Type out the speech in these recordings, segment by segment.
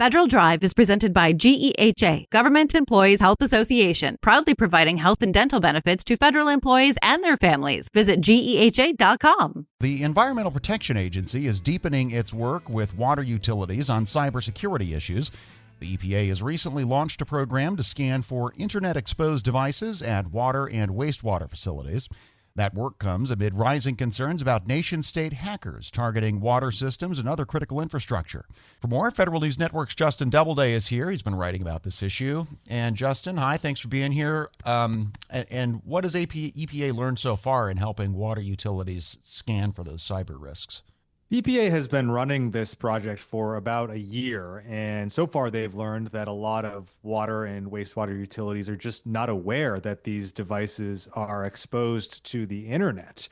Federal Drive is presented by GEHA, Government Employees Health Association, proudly providing health and dental benefits to federal employees and their families. Visit GEHA.com. The Environmental Protection Agency is deepening its work with water utilities on cybersecurity issues. The EPA has recently launched a program to scan for internet-exposed devices at water and wastewater facilities. That work comes amid rising concerns about nation-state hackers targeting water systems and other critical infrastructure. For more, Federal News Network's Justin Doubleday is here. He's been writing about this issue. And Justin, hi, thanks for being here. And what has EPA learned so far in helping water utilities scan for those cyber risks? EPA has been running this project for about a year, and so far they've learned that a lot of water and wastewater utilities are just not aware that these devices are exposed to the internet.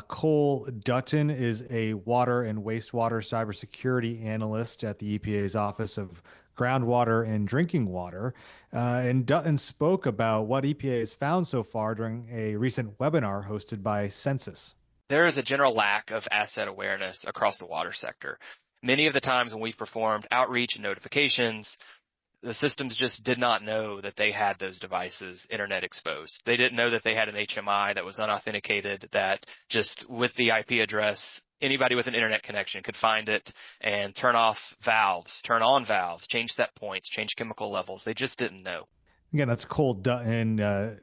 Cole Dutton is a water and wastewater cybersecurity analyst at the EPA's Office of Groundwater and Drinking Water. And Dutton spoke about what EPA has found so far during a recent webinar hosted by Census. There is a general lack of asset awareness across the water sector. Many of the times when we've performed outreach and notifications, the systems just did not know that they had those devices internet exposed. They didn't know that they had an HMI that was unauthenticated, that just with the IP address, anybody with an internet connection could find it and turn off valves, turn on valves, change set points, change chemical levels. They just didn't know. Again, that's Cole Dutton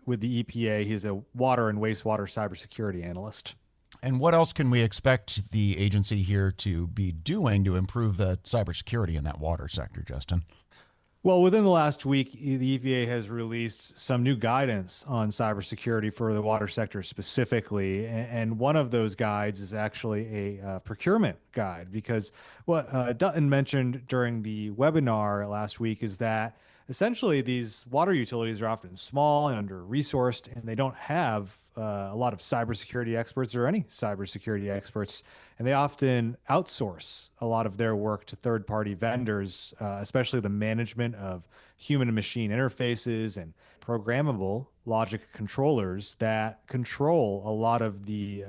with the EPA. He's a water and wastewater cybersecurity analyst. And what else can we expect the agency here to be doing to improve the cybersecurity in that water sector, Justin? Well, within the last week, the EPA has released some new guidance on cybersecurity for the water sector specifically. And one of those guides is actually a procurement guide, because what Dutton mentioned during the webinar last week is that essentially these water utilities are often small and under-resourced, and they don't have a lot of cybersecurity experts or any cybersecurity experts, and they often outsource a lot of their work to third-party vendors, especially the management of human and machine interfaces and programmable logic controllers that control a lot of the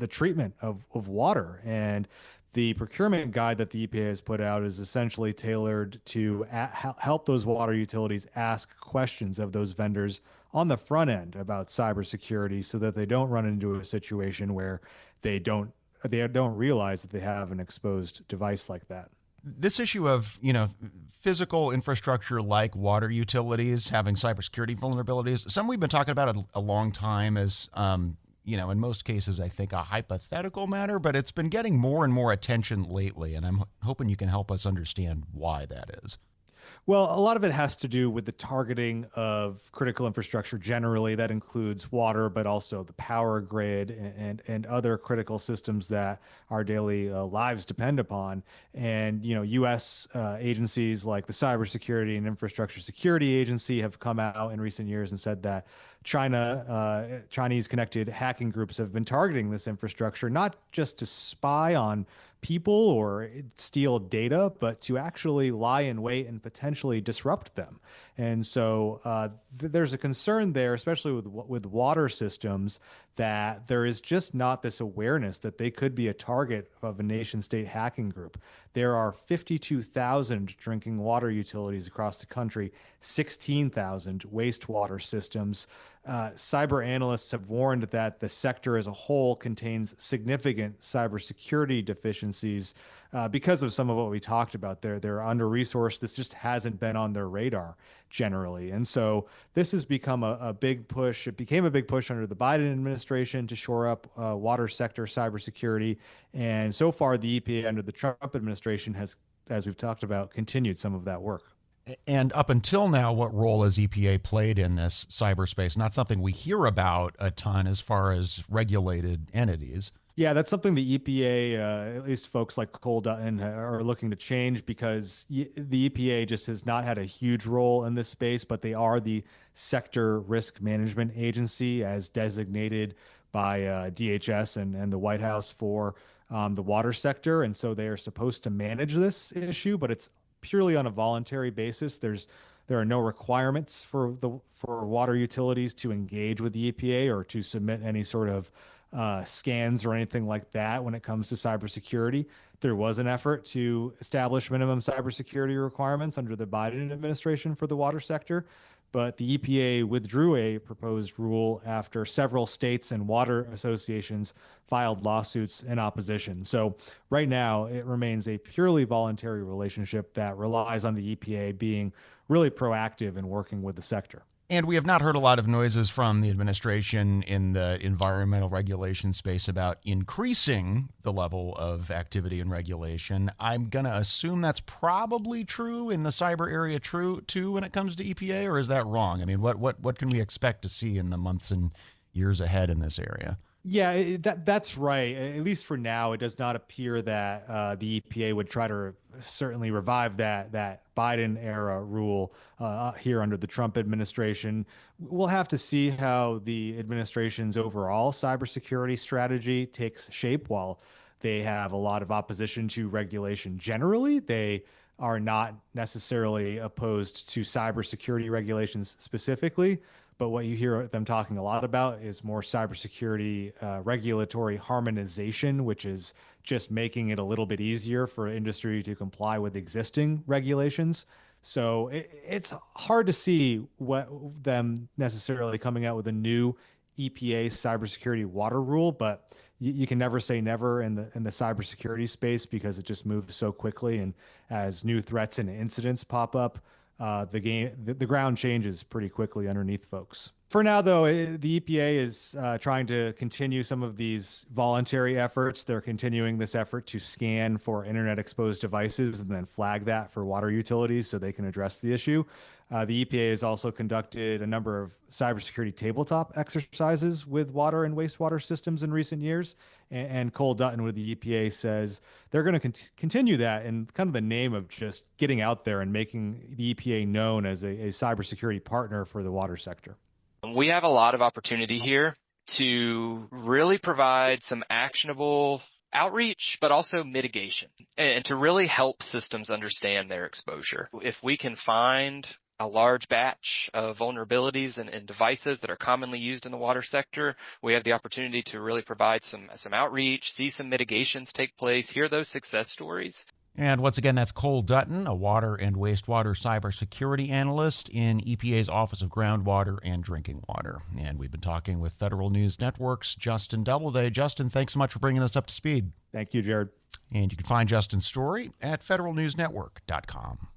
treatment of water. And the procurement guide that the EPA has put out is essentially tailored to help those water utilities ask questions of those vendors on the front end about cybersecurity, so that they don't run into a situation where they don't realize that they have an exposed device like that. This issue of, physical infrastructure like water utilities having cybersecurity vulnerabilities, something we've been talking about a long time as, in most cases, I think a hypothetical matter, but it's been getting more and more attention lately, and I'm hoping you can help us understand why that is. Well, a lot of it has to do with the targeting of critical infrastructure generally. That includes water, but also the power grid and other critical systems that our daily lives depend upon. And, U.S. agencies like the Cybersecurity and Infrastructure Security Agency have come out in recent years and said that Chinese connected hacking groups have been targeting this infrastructure, not just to spy on people or steal data, but to actually lie in wait and potentially disrupt them. And so there's a concern there, especially with water systems, that there is just not this awareness that they could be a target of a nation-state hacking group. There are 52,000 drinking water utilities across the country, 16,000 wastewater systems. Cyber analysts have warned that the sector as a whole contains significant cybersecurity deficiencies because of some of what we talked about. They're under-resourced. This just hasn't been on their radar generally. And so this has become a big push. It became a big push under the Biden administration to shore up water sector cybersecurity. And so far, the EPA under the Trump administration has, as we've talked about, continued some of that work. And up until now, what role has EPA played in this cyberspace? Not something we hear about a ton as far as regulated entities. Yeah, that's something the EPA, at least folks like Cole Dutton, are looking to change, because the EPA just has not had a huge role in this space, but they are the sector risk management agency as designated by DHS and the White House for the water sector. And so they are supposed to manage this issue, but it's purely on a voluntary basis. There are no requirements for water utilities to engage with the EPA or to submit any sort of scans or anything like that when it comes to cybersecurity. There was an effort to establish minimum cybersecurity requirements under the Biden administration for the water sector, but the EPA withdrew a proposed rule after several states and water associations filed lawsuits in opposition. So right now, it remains a purely voluntary relationship that relies on the EPA being really proactive in working with the sector. And we have not heard a lot of noises from the administration in the environmental regulation space about increasing the level of activity and regulation. I'm going to assume that's probably true in the cyber area too when it comes to EPA, or is that wrong? I mean, what can we expect to see in the months and years ahead in this area? Yeah, that's right. At least for now, it does not appear that the EPA would try to certainly revive that Biden era rule here under the Trump administration. We'll have to see how the administration's overall cybersecurity strategy takes shape. While they have a lot of opposition to regulation generally, they are not necessarily opposed to cybersecurity regulations specifically. But what you hear them talking a lot about is more cybersecurity regulatory harmonization, which is just making it a little bit easier for industry to comply with existing regulations. So it's hard to see what them necessarily coming out with a new EPA cybersecurity water rule, but you can never say never in the cybersecurity space because it just moves so quickly. And as new threats and incidents pop up, the ground changes pretty quickly underneath folks. For now, though, the EPA is trying to continue some of these voluntary efforts. They're continuing this effort to scan for internet-exposed devices and then flag that for water utilities so they can address the issue. The EPA has also conducted a number of cybersecurity tabletop exercises with water and wastewater systems in recent years. And Cole Dutton with the EPA says they're going to continue that in kind of the name of just getting out there and making the EPA known as a cybersecurity partner for the water sector. We have a lot of opportunity here to really provide some actionable outreach, but also mitigation, and to really help systems understand their exposure. If we can find a large batch of vulnerabilities and devices that are commonly used in the water sector, we have the opportunity to really provide some outreach, see some mitigations take place, hear those success stories. And once again, that's Cole Dutton, a water and wastewater cybersecurity analyst in EPA's Office of Groundwater and Drinking Water. And we've been talking with Federal News Network's Justin Doubleday. Justin, thanks so much for bringing us up to speed. Thank you, Jared. And you can find Justin's story at federalnewsnetwork.com.